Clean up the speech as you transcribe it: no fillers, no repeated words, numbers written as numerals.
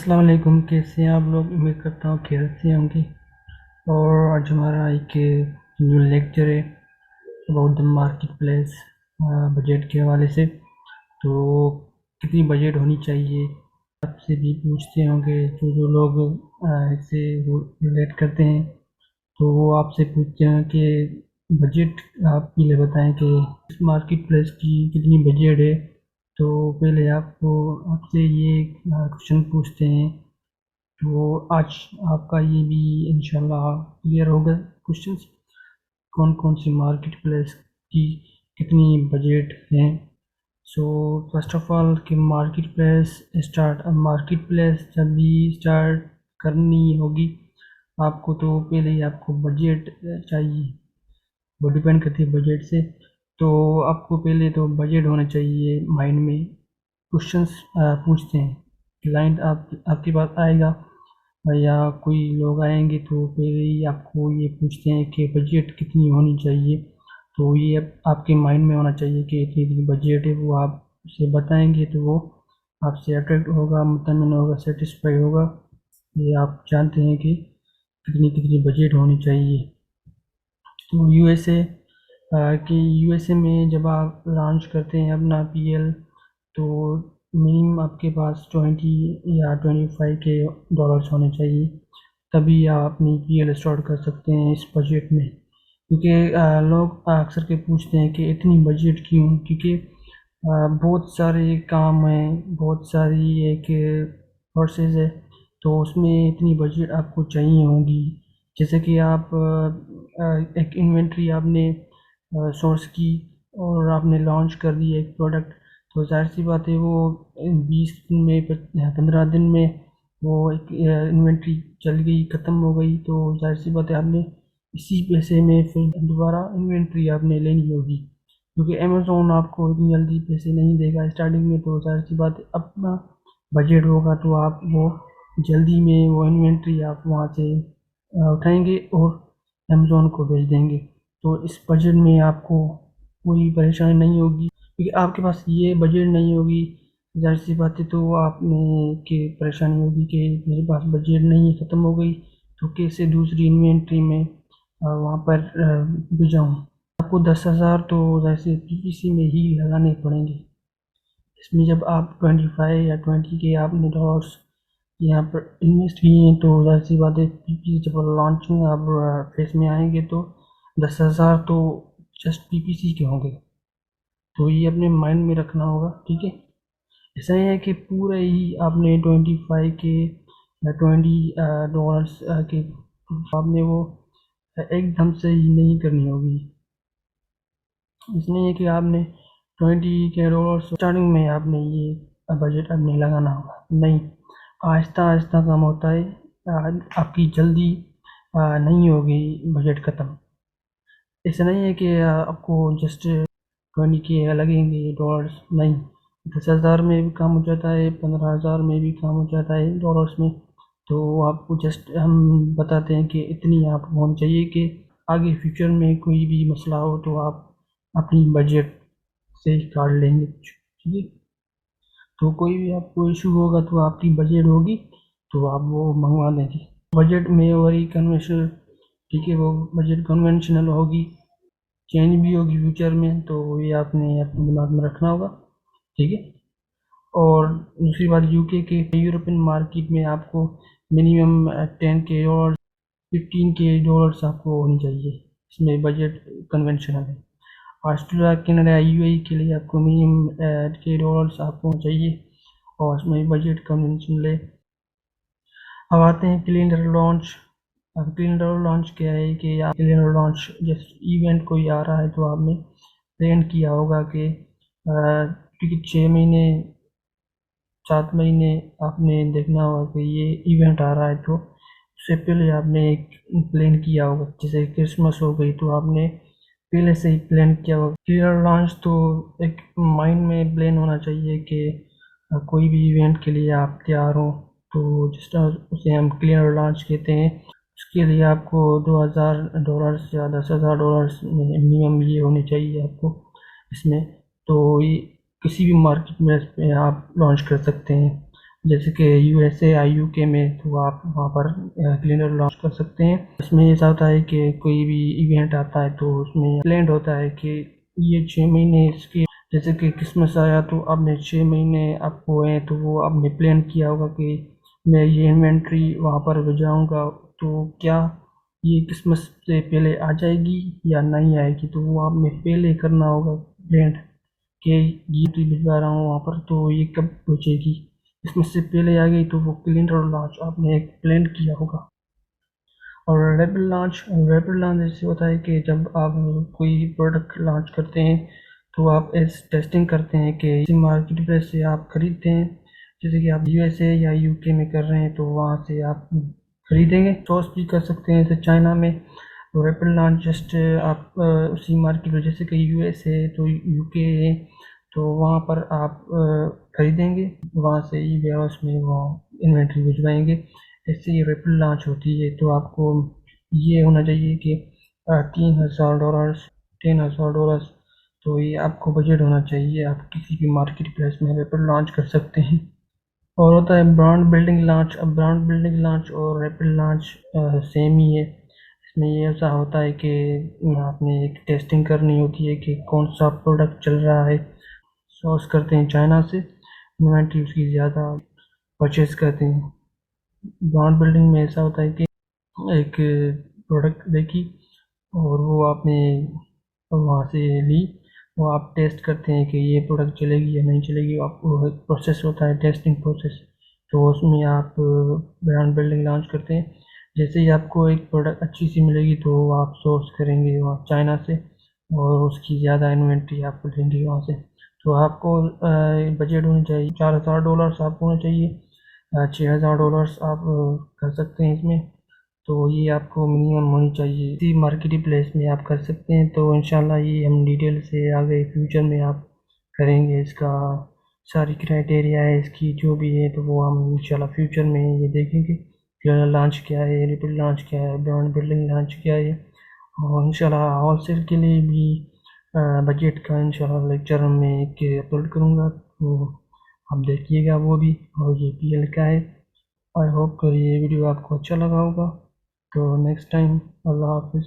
अस्सलाम वालेकुम। कैसे हैं आप लोग? उम्मीद करता हूँ खैरियत से होंगे। और आज हमारा एक न्यू लेक्चर है about the market place, budget के हवाले से। तो कितनी बजट होनी चाहिए आपसे भी पूछते होंगे जो जो लोग इससे रिलेट करते हैं। तो वो आपसे पूछते हैं कि बजट आप पहले बताएं कि इस मार्केट प्लेस की कितनी बजट है। तो पहले आपसे ये क्वेश्चन पूछते हैं। तो आज आपका ये भी इंशाल्लाह क्लियर होगा क्वेश्चंस, कौन कौन सी मार्केट प्लेस की कितनी बजट हैं। सो फर्स्ट ऑफ ऑल कि मार्केट प्लेस जब भी स्टार्ट करनी होगी आपको, तो पहले ही आपको बजट चाहिए। वो डिपेंड करती है बजट से। तो आपको पहले तो बजट होना चाहिए माइंड में। क्वेश्चंस पूछते हैं, क्लाइंट आपके पास आएगा या कोई लोग आएंगे तो पहले ही आपको ये पूछते हैं कि बजट कितनी होनी चाहिए। तो ये आपके माइंड में होना चाहिए कि इतनी इतनी बजट है। वो आप उसे बताएंगे तो वो आपसे अट्रैक्ट होगा, मुतमिन होगा, सेटिस्फाई होगा। ये आप जानते हैं कि कितनी कितनी बजट होनी चाहिए। तो यूएसए में जब आप लॉन्च करते हैं अपना पीएल, तो मिनिमम आपके पास 20 या 25 के डॉलर्स होने चाहिए। तभी आप अपनी पीएल स्टार्ट कर सकते हैं इस बजट में। क्योंकि लोग अक्सर के पूछते हैं कि इतनी बजट क्यों, क्योंकि बहुत सारे काम हैं, बहुत सारी एक प्रोसेस है। तो उसमें इतनी बजट आपको चाहिए होगी। जैसे कि आप एक इन्वेंट्री आपने सोर्स की और आपने लॉन्च कर दी एक प्रोडक्ट। तो जाहिर सी बात है वो 20 दिन में 15 दिन में वो एक इन्वेंट्री चल गई, ख़त्म हो गई। तो जाहिर सी बात है आपने इसी पैसे में फिर दोबारा इन्वेंट्री आपने लेनी होगी। क्योंकि अमेज़ोन आपको इतनी जल्दी पैसे नहीं देगा स्टार्टिंग में। तो जाहिर सी बात है अपना बजट होगा तो आप वो जल्दी में वो इन्वेंट्री आप वहाँ से उठाएंगे और अमेज़ोन को भेज देंगे। तो इस बजट में आपको कोई परेशानी नहीं होगी, क्योंकि आपके पास ये बजट नहीं होगी। ज़ाहिर सी बात है तो आपने कि परेशानी होगी कि मेरे पास बजट नहीं है, ख़त्म हो गई, तो कैसे दूसरी इन्वेंट्री में वहाँ पर भिजाऊँ। आपको 10,000 तो जैसे पीपीसी में ही लगाने पड़ेंगे। इसमें जब आप 25 या 20 के आपने डॉलर्स यहाँ पर इन्वेस्ट किए हैं, तो जाहिर सी बात है पीपीसी जब लॉन्चिंग आप फेस में आएंगे तो 10,000 तो जस्ट पीपीसी के होंगे। तो ये अपने माइंड में रखना होगा, ठीक है। ऐसा नहीं है कि पूरा ही आपने 25 के या 20 डॉलर्स के आपने वो एकदम से ही नहीं करनी होगी। इसलिए है कि आपने 20 के डॉलर्स स्टार्टिंग में आपने ये बजट आपने लगाना होगा नहीं। आहिस्ता आहिस्ता काम होता है। आपकी जल्दी नहीं होगी बजट ख़त्म। ऐसा नहीं है कि आपको जस्ट 20 के लगेंगे डॉलर्स, नहीं। 10,000 में भी काम हो जाता है, 15,000 में भी काम हो जाता है डॉलर्स में। तो आपको जस्ट हम बताते हैं कि इतनी आपको होनी चाहिए कि आगे फ्यूचर में कोई भी मसला हो तो आप अपनी बजट से ही काट लेंगे कुछ, ठीक है। तो कोई भी आपको इशू होगा तो आपकी बजट होगी तो आप वो मंगवा देंगे। बजट में वही कन्वेंशनल, ठीक है, वो बजट कन्वेंशनल होगी, चेंज भी होगी फ्यूचर में। तो ये आपने अपने दिमाग में रखना होगा, ठीक है। और दूसरी बात, यूके के यूरोपियन मार्केट में आपको मिनिमम 10 के डॉलर्स, 15 के डॉलर्स आपको होनी चाहिए। इसमें बजट कन्वेंशनल है। ऑस्ट्रेलिया, कनाडा, यूएई के लिए आपको मिनिमम के डॉलर्स आपको चाहिए और उसमें बजट कन्वेंशनल है। अब आते हैं कैलेंडर लॉन्च। अब कैलेंडर लॉन्च क्या है कि आप कैलेंडर लॉन्च जैसे इवेंट कोई आ रहा है तो आपने प्लान किया होगा कि क्योंकि 6 महीने 7 महीने आपने देखना होगा कि ये इवेंट आ रहा है। तो उससे पहले आपने एक प्लान किया होगा। जैसे क्रिसमस हो गई तो आपने पहले से ही प्लान किया होगा। क्लियर लॉन्च तो एक माइंड में प्लान होना चाहिए कि कोई भी इवेंट के लिए आप तैयार हो। तो जिस तरह उसे हम क्लियर लॉन्च कहते हैं, उसके लिए आपको 2,000 डॉलर्स या 10,000 डॉलर्स मिनिमम ये होने चाहिए आपको इसमें। तो ये किसी भी मार्केट में पे आप लॉन्च कर सकते हैं। जैसे कि यूएसए या यूके में, तो आप वहाँ पर कैलेंडर लॉन्च कर सकते हैं। इसमें ऐसा होता है कि कोई भी इवेंट आता है तो उसमें प्लान होता है कि ये 6 महीने इसके, जैसे कि क्रिसमस आया तो आपने 6 महीने आपको है तो वो आपने प्लान किया होगा कि मैं ये इन्वेंट्री वहाँ पर भिजवाऊँगा, तो क्या ये क्रिसमस से पहले आ जाएगी या नहीं आएगी, तो वो आपने पहले करना होगा प्लान कि ये तो भिजवा रहा हूँ वहाँ पर, तो ये कब पहुँचेगी। इसमें से पहले आ गई तो वो कैलेंडर लॉन्च आपने एक प्लान किया होगा। और रैपिड लॉन्च ऐसे होता है कि जब आप कोई प्रोडक्ट लॉन्च करते हैं तो आप इस टेस्टिंग करते हैं कि इसी मार्केट प्लेस से आप खरीदते हैं, जैसे कि आप यूएसए या यूके में कर रहे हैं तो वहाँ से आप खरीदेंगे। सोर्स भी कर सकते हैं जैसे चाइना में। तो रैपिड लॉन्च जस्ट आप उसी मार्केट में, जैसे कि यूएसए तो यूके है, तो वहाँ पर आप खरीदेंगे, वहाँ से ई वेयर हाउस में वो इन्वेंट्री भिजवाएंगे। ऐसे ही रैपिड लॉन्च होती है। तो आपको ये होना चाहिए कि $3,000, $10,000, तो ये आपको बजट होना चाहिए। आप किसी भी मार्केट प्लेस में रैपिड लॉन्च कर सकते हैं। और होता है ब्रांड बिल्डिंग लॉन्च। अब ब्रांड बिल्डिंग लॉन्च और रैपिड लॉन्च सेम ही है। इसमें ये ऐसा होता है कि आपने एक टेस्टिंग करनी होती है कि कौन सा प्रोडक्ट चल रहा है। सोर्स करते हैं चाइना से, इन्वेंट्री उसकी ज़्यादा परचेज करते हैं। ब्रांड बिल्डिंग में ऐसा होता है कि एक प्रोडक्ट देखी और वो आपने वहाँ से ली, वो आप टेस्ट करते हैं कि ये प्रोडक्ट चलेगी या नहीं चलेगी। आपको एक प्रोसेस होता है टेस्टिंग प्रोसेस, तो उसमें आप ब्रांड बिल्डिंग लॉन्च करते हैं। जैसे ही आपको एक प्रोडक्ट अच्छी सी मिलेगी तो आप सोर्स करेंगे वहाँ चाइना से और उसकी ज़्यादा इन्वेंट्री आपको लेंगे वहाँ से। तो आपको बजट होनी चाहिए $4,000 आपको होना चाहिए। $6,000 आप कर सकते हैं इसमें। तो ये आपको मिनिमम होनी चाहिए, इसी मार्केट प्लेस में आप कर सकते हैं। तो इंशाल्लाह ये हम डिटेल से आगे फ्यूचर में आप करेंगे, इसका सारी क्राइटेरिया है इसकी जो भी है, तो वो हम इंशाल्लाह फ्यूचर में ये देखेंगे कि लॉन्च क्या है, रिपीट लॉन्च क्या है, ब्रांड बिल्डिंग लॉन्च क्या है। और इंशाल्लाह होलसेल के लिए भी बजट का इंशाल्लाह लेक्चर मैं एक अपलोड करूँगा, तो आप देखिएगा वो भी। और ये पीएल का है। आई होप कि ये वीडियो आपको अच्छा लगा होगा। तो नेक्स्ट टाइम, अल्लाह हाफिज़।